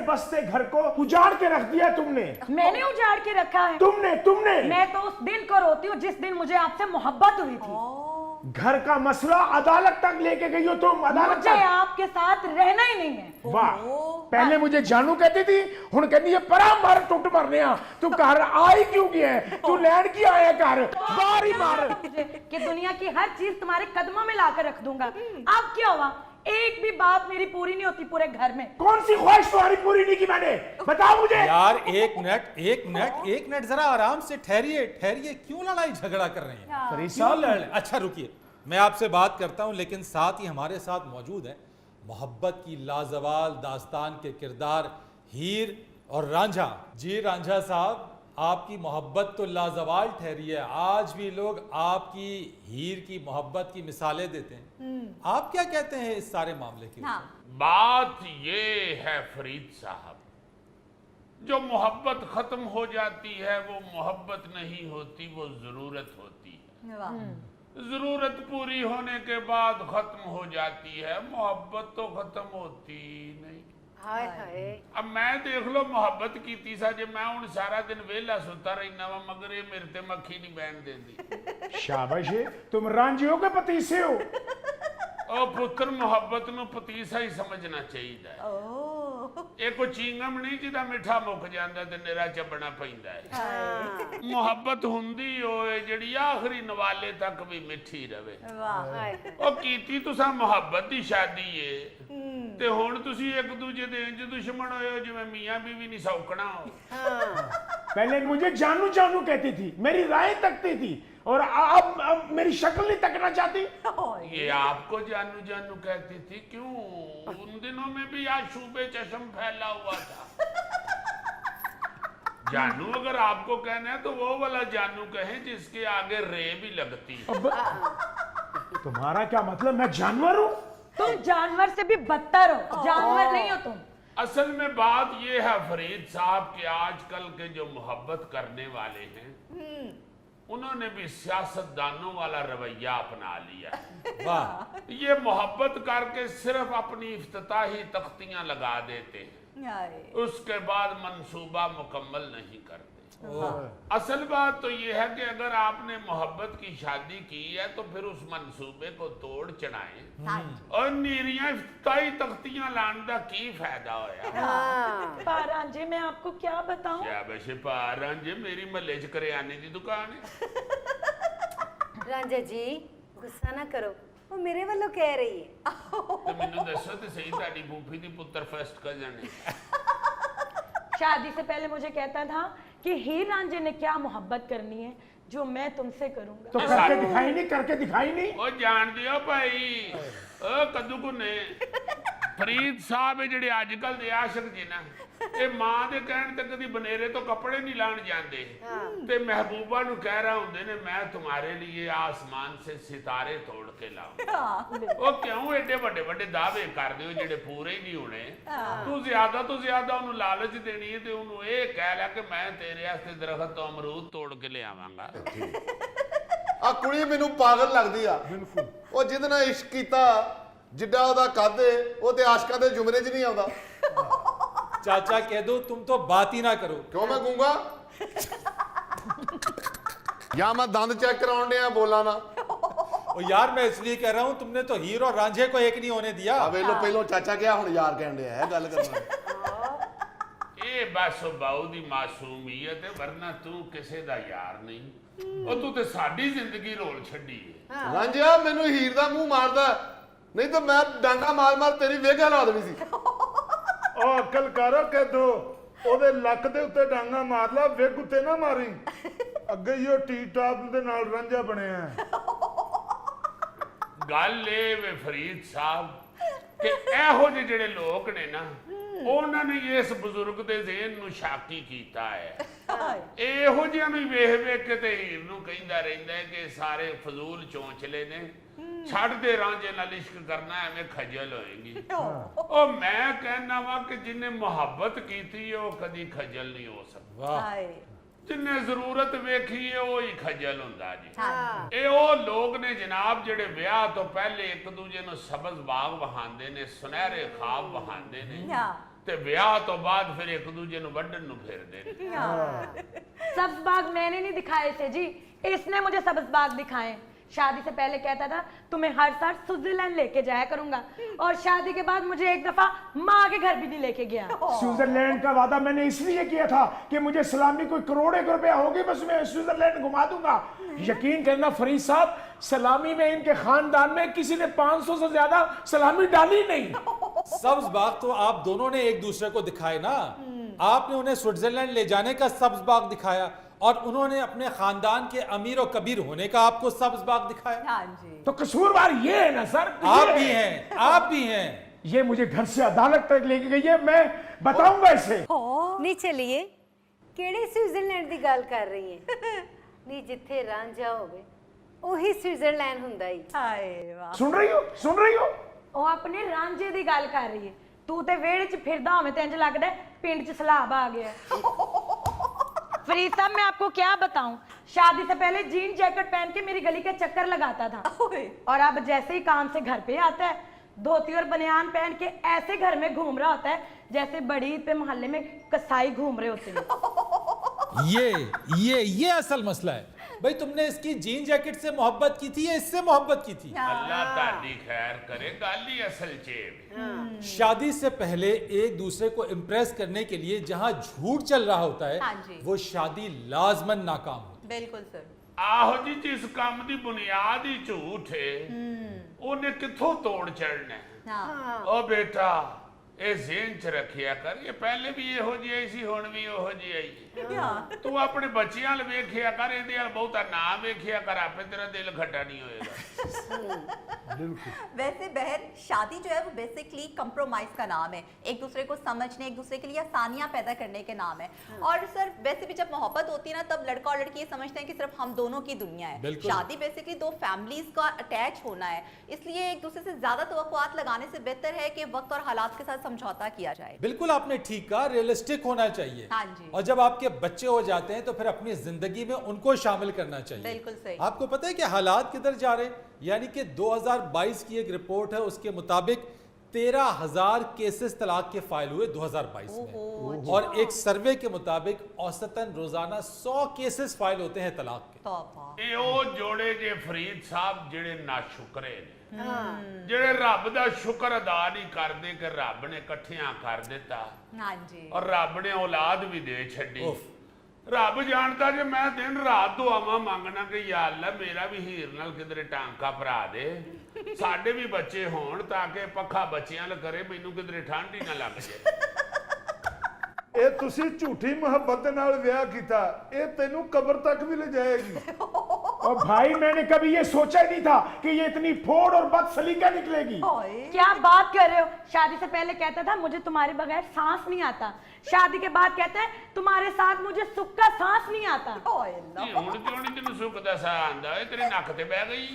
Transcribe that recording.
बसते घर को उजाड़ के रख दिया तुमने। मैंने उजाड़ के रखा है? तुमने मैं तो उस दिन को रोती हूँ जिस दिन मुझे आपसे मोहब्बत हुई थी। घर का मसला अदालत तक लेके गई हो तुम, अदालत मुझे तक। आपके साथ रहना ही नहीं है। वाह, पहले मुझे जानू कहती थी, हुन कहती है परा मार टुट मरने आ। तू घर आई क्यों गया है? तू लैंड की आया घर, बाहर ही मार। कि दुनिया की हर चीज तुम्हारे कदमों में लाकर रख दूंगा। अब क्या हुआ? एक भी बात मेरी पूरी नहीं होती पूरे घर में। कौन सी ख्वाहिश तुम्हारी पूरी नहीं की मैंने? बताओ मुझे। यार एक मिनट जरा आराम से ठहरिए, क्यों लड़ाई झगड़ा कर रहे हैं? फरीद क्यों साहब, लड़? अच्छा रुकिए, मैं आपसे बात करता हूं, लेकिन साथ ही हमारे साथ मौजूद है मोहब्बत की लाजवाल दास्तान के किरदार हीर और रांझा। जी रांझा साहब, आपकी मोहब्बत तो लाजवाल ठहरी है, आज भी लोग आपकी हीर की मोहब्बत की मिसालें देते हैं। आप क्या कहते हैं इस सारे मामले के ऊपर? बात ये है फरीद साहब, जो मोहब्बत खत्म हो जाती है वो मोहब्बत नहीं होती, वो जरूरत होती है। जरूरत पूरी होने के बाद खत्म हो जाती है, मोहब्बत तो खत्म होती नहीं। हाय हाय। अब मैं देख लो मोहब्बत की तीसा जे मैं हूं सारा दिन वेला सुता रहना वा, मगर ये मेरे ते मक्खी नहीं बैठ देती। शाबाश है, तुम रांझियों के पतीसे हो। ओ पुत्र, मोहब्बत ਨੂੰ ਪਤੀਸਾ ਹੀ ਸਮਝਣਾ ਚਾਹੀਦਾ ਹੈ। ਇਹ ਕੋਈ ਚੀਂਗਮ ਨਹੀਂ ਜਿਹਦਾ ਮਿੱਠਾ ਮੁੱਕ ਜਾਂਦਾ ਤੇ ਨਿਰਾ ਚੱਬਣਾ ਪੈਂਦਾ ਹੈ। ਮੁਹੱਬਤ ਹੁੰਦੀ ਓਏ ਜਿਹੜੀ ਆਖਰੀ ਨਵਾਲੇ ਤੱਕ ਵੀ ਮਿੱਠੀ ਰਵੇ। ਵਾਹ ਹਾਏ। ਉਹ ਕੀਤੀ ਤੁਸੀਂ ਮੁਹੱਬਤ ਦੀ ਸ਼ਾਦੀ ਏ ਤੇ ਹੁਣ ਤੁਸੀਂ ਇੱਕ ਦੂਜੇ ਦੇ ਇੰਜ ਦੁਸ਼ਮਣ ਹੋਏ ਹੋ ਜਿਵੇਂ ਮੀਆਂ ਬੀਵੀ ਨਹੀਂ ਸੌਕਣਾ ਹੋ। पहले मुझे जानू जानू कहती थी, मेरी राय तकती थी, और अब मेरी शक्ल नहीं तकना चाहती। ये आपको जानू जानू कहती थी क्यों? उन दिनों में भी आशूबे चश्म फैला हुआ था। जानू अगर आपको कहना है तो वो वाला जानू कहें जिसके आगे रे भी लगती है। तुम्हारा क्या मतलब, मैं जानवर हूँ? तुम जानवर से भी बदतर हो, जानवर नहीं हो तुम। असल में बात ये है फरीद साहब कि आजकल के जो मोहब्बत करने वाले हैं उन्होंने भी सियासतदानों वाला रवैया अपना लिया है। वाह, ये मोहब्बत करके सिर्फ अपनी इफ्तिताही तख्तियां लगा देते हैं, उसके बाद मंसूबा मुकम्मल नहीं करते। असल बात तो ये है कि अगर आपने मोहब्बत की शादी की है तो फिर उस मंसूबे को तोड़ चढ़ाएं और नीरियां इफ्तिताही तख्तियां लाने का की फायदा होया। पारांजे, मैं आपको क्या बताऊं? क्या वैसे पारांजे मेरी महल्ले च करियाने की दुकान है। रांझा जी गुस्सा ना करो, वो मेरे वालों कह रही है। तो मैनू दसो तो सही, ताड़ी फूफी दी पुत्र फर्स्ट कजन है। शादी से पहले मुझे कहता था कि हीर रांझे ने क्या मोहब्बत करनी है जो मैं तुमसे करूंगा। तो करके दिखाई नहीं, करके दिखाई नहीं। ओ जान दियो भाई, ओ कद्दू कुने फरीद साहब ਜਿਹੜੇ ਅੱਜ ਕੱਲ ਦੇ ਆਸ਼ਿਕ ਜੀ ਨਾ, ਇਹ ਮਾਂ ਦੇ ਕਹਿਣ ਤੇ ਕਦੀ ਬਨੇਰੇ ਤੋਂ ਕੱਪੜੇ ਨਹੀਂ ਲਾਣ ਜਾਂਦੇ ਤੇ ਮਹਿਬੂਬਾ ਨੂੰ ਕਹਿ ਰਹਾ ਹੁੰਦੇ ਨੇ ਮੈਂ तुम्हारे लिए आसमान से सितारे तोड़ के लाऊं। ਉਹ ਕਿਉਂ ਏਡੇ ਵੱਡੇ ਵੱਡੇ ਦਾਅਵੇ ਕਰਦੇ ਹੋ ਜਿਹੜੇ ਪੂਰੇ ਹੀ ਨਹੀਂ ਹੋਣੇ? ਤੂੰ ਜ਼ਿਆਦਾ ਤੋਂ ਜ਼ਿਆਦਾ ਉਹਨੂੰ ਲਾਲਚ ਦੇਣੀ ਹੈ ਤੇ ਉਹਨੂੰ ਇਹ ਕਹਿ ਲੈ ਕਿ ਮੈਂ ਤੇਰੇ ਵਾਸਤੇ ਦਰਖਤ ਤੋਂ ਅਮਰੂਦ ਤੋੜ ਕੇ ਲਿਆਵਾਂਗਾ। ਆ ਕੁੜੀ ਮੈਨੂੰ ਪਾਗਲ ਲੱਗਦੀ ਆ। ਉਹ ਜਿਹਦੇ ਨਾਲ ਇਸ਼ਕ ਕੀਤਾ, ਜਿੱਡਾ ਉਹਦਾ ਕੱਦ ਏ, ਉਹ ਤੇ ਆਸ਼ਕਾਂ ਦੇ ਜ਼ੁਮਰੇ 'ਚ ਨਹੀਂ ਆਉਂਦਾ। चाचा कह दो तुम तो बात ही ना करो। ਕਿਉਂ ਮੈਂ ਗੂੰਗਾ? ਜਾਂ ਮੈਂ ਦੰਦ ਚੈੱਕ ਕਰਾਉਣ ਡਿਆ, ਬੋਲਾਂ ਨਾ। और यार मैं इसलिए कह रहा हूं, तुमने तो हीर और रांझे को एक नहीं होने दिया। ਆ ਵੇਲੋ ਪਹਿਲੋਂ ਚਾਚਾ ਕਿਹਾ, ਹੁਣ ਯਾਰ ਕਹਿਣ ਡਿਆ ਹੈ ਗੱਲ ਕਰਨਾ। ਇਹ ਬਸ ਬਾਉ ਦੀ ਮਾਸੂਮੀਅਤ ਹੈ, ਵਰਨਾ ਤੂੰ ਕਿਸੇ ਦਾ ਯਾਰ ਨਹੀਂ। ਉਹ ਤੂੰ ਤੇ ਸਾਡੀ ਜ਼ਿੰਦਗੀ ਰੋਲ ਛੱਡੀ ਹੈ। ਰਾਂਝਿਆ ਮੈਨੂੰ ਹੀਰ ਦਾ ਮੂੰਹ ਮਾਰਦਾ, ਨਹੀਂ ਤਾਂ ਮੈਂ ਡਾਂਗਾ ਮਾਰ ਮਾਰ ਤੇਰੀ ਵੇਗ ਹਿਲਾ ਦੇਣੀ ਸੀ। ਉਹ ਅਕਲ ਕਰੋ ਕਹਿ ਦੋ, ਉਹਦੇ ਲੱਕ ਦੇ ਉੱਤੇ ਡਾਂਗਾ ਮਾਰ ਲਾ, ਵੇਗ ਉੱਤੇ ਨਾ ਮਾਰੀ। ਅੱਗੇ ਹੀ ਉਹ ਟੀ ਟਾਪ ਦੇ ਨਾਲ ਰਾਂਝਾ ਬਣਿਆ। ਗੱਲ ਇਹ ਵੇ ਫਰੀਦ ਸਾਹਿਬ ਕਿ ਇਹੋ ਜਿਹੇ ਜਿਹੜੇ ਲੋਕ ਨੇ ਨਾ, ਉਹਨਾਂ ਨੇ ਇਸ ਬਜ਼ੁਰਗ ਦੇ ਜ਼ਿਹਨ ਨੂੰ ਸ਼ਾਕੀ ਕੀਤਾ ਹੈ। ਇਹੋ ਜਿਹਿਆਂ ਨੂੰ ਵੇਖ ਵੇਖ ਕੇ ਤੇ ਹੀਰ ਨੂੰ ਕਹਿੰਦਾ ਰਹਿੰਦਾ ਹੈ ਕਿ ਸਾਰੇ ਫਜ਼ੂਲ ਚੌਂਚਲੇ ਨੇ, ਛੱਡ ਦੇ ਰਾਂਝੇ ਨਾਲ ਇਸ਼ਕ ਕਰਨਾ, ਐਵੇਂ ਖਜਲ ਹੋਏਗੀ। ਉਹ ਮੈਂ ਕਹਿਣਾ ਵਾ ਕਿ ਜਿਹਨੇ ਮੁਹੱਬਤ ਕੀਤੀ ਉਹ ਕਦੀ ਖਜਲ ਨਹੀਂ ਹੋ ਸਕਦਾ। वाह, ਜਿੰਨੇ ਜ਼ਰੂਰਤ ਵੇਖੀ ਹੈ ਉਹ ਹੀ ਖਜਲ ਹੁੰਦਾ ਜੀ। ਇਹ ਉਹ ਲੋਕ ਨੇ ਜਨਾਬ ਜਿਹੜੇ ਵਿਆਹ ਤੋਂ ਪਹਿਲੇ ਇੱਕ ਦੂਜੇ ਨੂੰ ਸਬਜ਼ ਬਾਗ ਵਹਾਉਂਦੇ ਨੇ, ਸੁਨਹਿਰੇ ਖਾਬ ਵਹਾਉਂਦੇ ਨੇ, ਤੇ ਵਿਆਹ ਤੋਂ ਬਾਅਦ ਫਿਰ ਇੱਕ ਦੂਜੇ ਨੂੰ ਵੱਢਣ ਨੂੰ ਫਿਰਦੇ ਨੇ। सब्ज बाग मैंने नहीं दिखाए थे जी, इसने मुझे सब्ज बाग दिखाए। शादी से पहले कहता था तुम्हें हर साल स्विट्जरलैंड लेके जाया करूंगा, और शादी के बाद मुझे एक दफा माँ के घर भी नहीं लेके गया। स्विट्जरलैंड का वादा मैंने इसलिए किया था कि मुझे सलामी कोई करोड़ों रुपया होगी, बस मैं स्विट्जरलैंड घुमा दूंगा। यकीन करना फरीद साहब, सलामी में इनके खानदान में किसी ने 500 से ज्यादा सलामी डाली नहीं। सब्ज बाग तो आप दोनों ने एक दूसरे को दिखाए ना। आपने उन्हें स्विट्जरलैंड ले जाने का सब्ज बाग दिखाया, और उन्होंने अपने खानदान के अमीर और कबीर होने का आपको सब्ज बाग दिखाया। हाँ जी। तो कसूरवार ये है ना सर, आप ये भी है। हैं, आप भी हैं। ये मुझे घर से अदालत तक लेके गई है, मैं बताऊंगा इसे। नहीं चलिए, ਕਿਹੜੇ ਸਵਿਟਜ਼ਰਲੈਂਡ ਦੀ ਗੱਲ ਕਰ ਰਹੀ ਹੈ? ਨਹੀਂ, ਜਿੱਥੇ ਰਾਂਝਾ ਹੋਵੇ ਉਹੀ ਸਵਿਟਜ਼ਰਲੈਂਡ ਹੁੰਦਾ ਹੀ। हाय वाह। सुन रही हो, सुन रही हो? ਉਹ ਆਪਣੇ ਰਾਂਝੇ ਦੀ ਗੱਲ ਕਰ ਰਹੀ ਹੈ। ਤੂੰ ਤੇ ਵਿਹੜੇ 'ਚ ਫਿਰਦਾ ਹੋਵੇਂ ਤੇ ਇੰਜ ਲੱਗਦਾ ਹੈ ਪਿੰਡ 'ਚ ਸਲਾਬ ਆ ਗਿਆ। फरीद साहब, मैं आपको क्या बताऊं, शादी से पहले जीन जैकेट पहन के मेरी गली के चक्कर लगाता था, और अब जैसे ही काम से घर पे आता है धोती और बनियान पहन के ऐसे घर में घूम रहा होता है जैसे बड़ी ईद पे मोहल्ले में कसाई घूम रहे होते हैं। ये असल मसला है भाई। तुमने इसकी जीन जैकेट से मोहब्बत की थी या इससे मोहब्बत की थी? ਅੱਲਾ ਤੁਹਾਡੀ ਖੈਰ ਕਰੇ, ਗੱਲ ਹੀ ਅਸਲ 'ਚ ਹੈ। शादी से पहले एक दूसरे को इम्प्रेस करने के लिए जहां झूठ चल रहा होता है, हाँ जी। वो शादी लाजमन नाकाम होती है। बिल्कुल सर। ਆਹੋ ਜੀ, ਜਿਸ ਕੰਮ ਦੀ ਬੁਨਿਆਦ ਹੀ ਝੂਠ ਹੈ ਉਹਨੇ ਕਿੱਥੋਂ ਤੋੜ ਚੜਨਾ ਹੈ? हाँ। ਉਹ ਬੇਟਾ, ਇਹ ਜ਼ਿਹਨ 'ਚ ਰੱਖਿਆ ਕਰ, ਇਹ ਪਹਿਲੇ ਵੀ ਇਹੋ ਜਿਹੀ ਆਈ ਸੀ, ਹੁਣ ਵੀ ਉਹੋ ਜਿਹੀ ਆਈ ਹੈ। ਤੂੰ ਆਪਣੇ ਬੱਚਿਆਂ ਵੱਲ ਵੇਖਿਆ ਕਰ, ਇਹਦੇ ਵੱਲ ਬਹੁਤਾ ਨਾ ਵੇਖਿਆ ਕਰ, ਆਪੇ ਤੇਰਾ ਦਿਲ ਖੱਟਾ ਨਹੀਂ ਹੋਏਗਾ। वैसे बहन, शादी जो है वो बेसिकली कंप्रोमाइज का नाम है, एक दूसरे को समझने, एक दूसरे के लिए आसानियां पैदा करने के नाम है। और सर वैसे भी जब मोहब्बत होती है ना, तब लड़का और लड़की ये समझते हैं कि सिर्फ हम दोनों की दुनिया है। बिल्कुल। शादी बेसिकली दो फैमिलीज का अटैच होना है, इसलिए एक दूसरे से ज्यादा तवक्कुआत लगाने से बेहतर है कि वक्त और हालात के साथ समझौता किया जाए। बिल्कुल आपने ठीक कहा, रियलिस्टिक होना चाहिए। हाँ जी। और जब आपके बच्चे हो जाते हैं तो फिर अपनी जिंदगी में उनको शामिल करना चाहिए। बिल्कुल सही। आपको पता है कि हालात किधर जा रहे हैं? यानी कि 2022 की एक रिपोर्ट है, उसके मुताबिक 13,000 केसेस तलाक के फाइल हुए 2022 में, और एक सर्वे के मुताबिक औसतन रोजाना 100 केसेस फाइल होते हैं तलाक के। तौबा। ਇਹ ਉਹ ਜੋੜੇ ਜੇ ਫਰੀਦ ਸਾਹਿਬ ਜਿਹੜੇ ਨਾਸ਼ੁਕਰੇ ਨੇ, ਜਿਹੜੇ ਰੱਬ ਦਾ ਸ਼ੁਕਰ ਅਦਾ ਨਹੀਂ ਕਰਦੇ ਕਿ ਰੱਬ ਨੇ ਇਕੱਠਿਆਂ ਕਰ ਦਿੱਤਾ, हाँ जी। ਔਰ ਰੱਬ ਨੇ ਔਲਾਦ ਵੀ ਦੇ ਛੱਡੀ। उफ। ਰੱਬ ਜਾਣਦਾ ਜੇ ਮੈਂ ਦਿਨ ਰਾਤ ਦੁਆਵਾਂ ਮੰਗਣਾ ਕਿ ਯਾ ਅੱਲਾ ਮੇਰਾ ਵੀ ਹੀਰ ਨਾਲ ਕਿਧਰੇ ਟਾਂਕਾ ਭਰਾ ਦੇ, ਸਾਡੇ ਵੀ ਬੱਚੇ ਹੋਣ ਤਾਂ ਕਿ ਪੱਖਾ ਬੱਚਿਆਂ ਨਾਲ ਕਰੇ, ਮੈਨੂੰ ਕਿਧਰੇ ਠੰਡ ਹੀ ਨਾ ਲੱਗ ਜਾਏ। ਇਹ ਤੁਸੀਂ ਝੂਠੀ ਮੁਹੱਬਤ ਦੇ ਨਾਲ ਵਿਆਹ ਕੀਤਾ, ਇਹ ਤੈਨੂੰ ਕਬਰ ਤੱਕ ਵੀ ਲੈ ਜਾਏਗੀ। और भाई, मैंने कभी ये सोचा ही नहीं था कि ये इतनी फोड़ और बदसलीका निकलेगी। क्या बात कर रहे हो? शादी से पहले कहता था मुझे तुम्हारे बगैर सांस नहीं आता, शादी के बाद कहता है तुम्हारे साथ मुझे सुख का सांस नहीं आता। ਹੁਣ ਕਿਉਂ ਨਹੀਂ ਤੈਨੂੰ ਸੁੱਖ ਦਾ ਸਾਹ ਆਂਦਾ? ਇਹ ਤੇਰੇ ਨੱਕ ਤੇ ਬਹਿ ਗਈ।